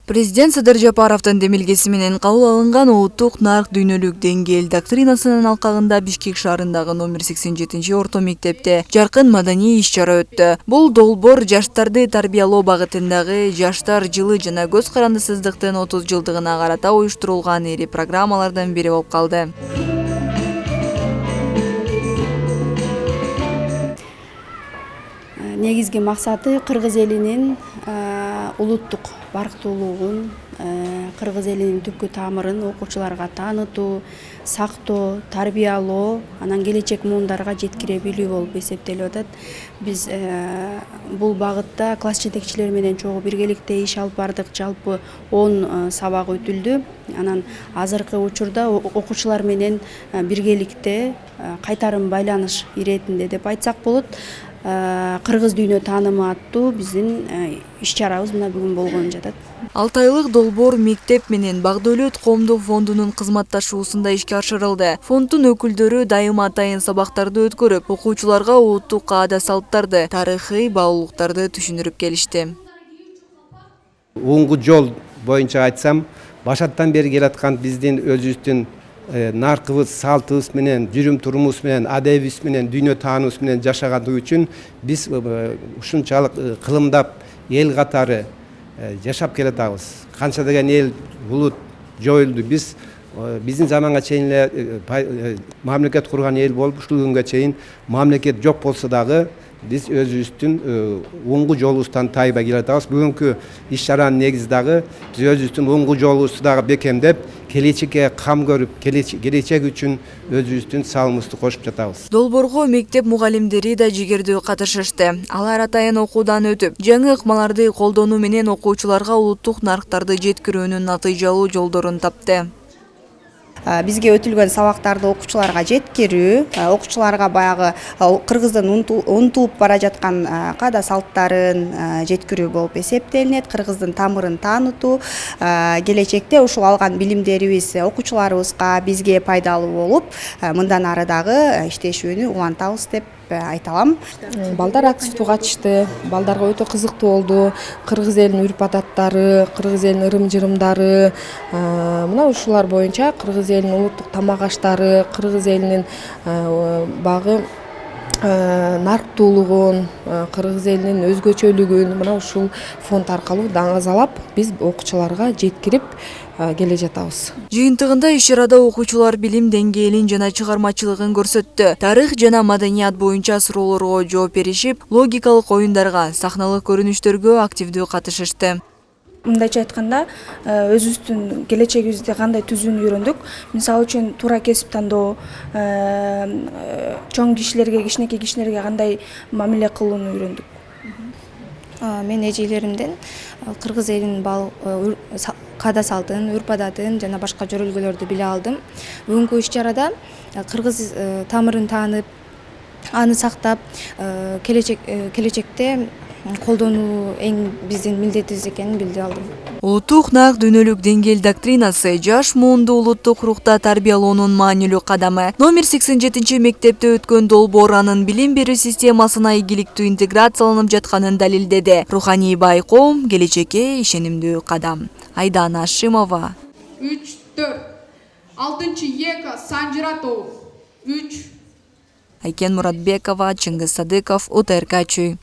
Президент Садыр Жапаровдун демилгеси менен кабыл алынган улуттук нарк дүйнөлүк деңгээл доктринасынын алкагында Бишкек шаарындагы номер 87 орто мектепте жаркын маданий иш-чара өттү. Бул долбоор жаштарды тарбиялоо багытындагы жаштар жылы жана көз карандысыздыктын 30 жылдыгына карата уюштурулган ири программалардан бири болуп калды. Негизги максаты кыргыз элинин улуттук барктуулугун, кыргыз элинин түпкү тамырын окуучуларга таанытуу, сактоо, тарбиялоо, анан келечек муундарга жеткире билүү болуп эсептелип атат. Биз бул багытта класс жетекчилери менен чогуу биргеликте иш алып бардык. Жалпы 10 сабак өтүлдү. Анан азыркы учурда окуучулар менен биргеликте кайтарым байланыш иретинде деп айтсак болот. Кыргыз дүйнө таанымы аттуу биздин иш-чарабыз мына бүгүн болгон жатат. 6 айлык долбоор мектеп менен Багдөлөт коомдук фондунун кызматташуусунда ишке ашырылды. Фонддун өкүлдөрү дайыма атайын сабактарды өткөрүп, окуучуларга улуттук каада-салттарды, тарыхый баалуулуктарды түшүндүрүп келишти. Оңгу жол боюнча айтсам, башаттан бери келаткан биздин өзүбүздүн наркыбыз, салтыбыз менен, жүрүм турумубуз менен, адебибиз менен, дүйнө тааныбыз менен жашагандыгы үчүн биз ушунчалык кылымдап эл катары жашап келатабыз. Канча деген эл улут жоюлду. Биздин заманга чейин эле мамлекет курган эл болуп, ушул күнгө чейин мамлекет жок болсо дагы биз өзүбүздүн оңгу жолубуздан тайбай келатабыз. Бүгүнкү иш-чаранын негизи дагы биз өзүбүздүн оңгу жолубузду дагы бекемдеп, келечекке кам көрүп, келечек үчүн өзүбүздүн салымыбызды кошуп жатабыз. Долбоорго мектеп мугалимдери да жигердүү катышышты. Алар атайын окуудан өтүп, жаңы ыкмаларды колдонуу менен окуучуларга улуттук нарктарды жеткирүүнүн натыйжалуу жолдорун тапты. Бизге өтүлгөн сабактарды окуучуларга жеткирүү, окуучуларга баягы кыргыздын унутулуп бара жаткан каада салттарын жеткирүү болуп эсептелинет. Кыргыздын тамырын таанытуу, келечекте ушул алган билимдерибиз окуучуларыбызга, бизге пайдалуу болуп, мындан ары дагы иштешүүнү улантабыз деп айта алам. Балдар активдүү катышты. Балдарга өтө кызыктуу болду. Кыргыз элинин үрп-адаттары, кыргыз элинин ырым-жырымдары, мына ушулар боюнча кыргыз элинин улуттук тамак аштары, кыргыз элинин багы нарктуулугун, кыргыз элинин өзгөчөлүгүн мына ушул фонд аркылуу даңазалап биз окуучуларга жеткирип келе жатабыз. Жыйынтыгында иш-чарада окуучулар билим деңгээлин жана чыгармачылыгын көрсөттү. Тарых жана маданият боюнча суроолорго жооп беришип, логикалык оюндарга, сахналык көрүнүштөргө активдүү катышышты. Мындайча айтканда, өзүбүздүн келечегибизди кандай түзүүнү үйрөндүк. Мисалы үчүн туура кесип тандоо, чоң кишилерге, кичинекей кишилерге кандай мамиле кылууну үйрөндүк. Мен эжелеримден кыргыз элинин каада салтын, үрп-адатын жана башка жөрөлгөлөрдү биле алдым. Бүгүнкү иш-чарада кыргыз тамырын таанып, аны сактап, келечекте колдонуу эң биздин милдетибиз экенин билип алдым. Улуттук нарк дүйнөлүк деңгээл доктринасы жаш муунду улуттук рухта тарбиялоонун маанилүү кадамы. Номер 87 мектепте өткөн долбоор анын билим берүү системасына ийгиликтүү интеграцияланып жатканын далилдеди. Руханий бай коом, келечекке ишенимдүү кадам. Айдана Ашимова. 3-4. 6-Ека Санжиратов. 3. Айкен Муратбекова, Чыңгыз Садыков, УТРК.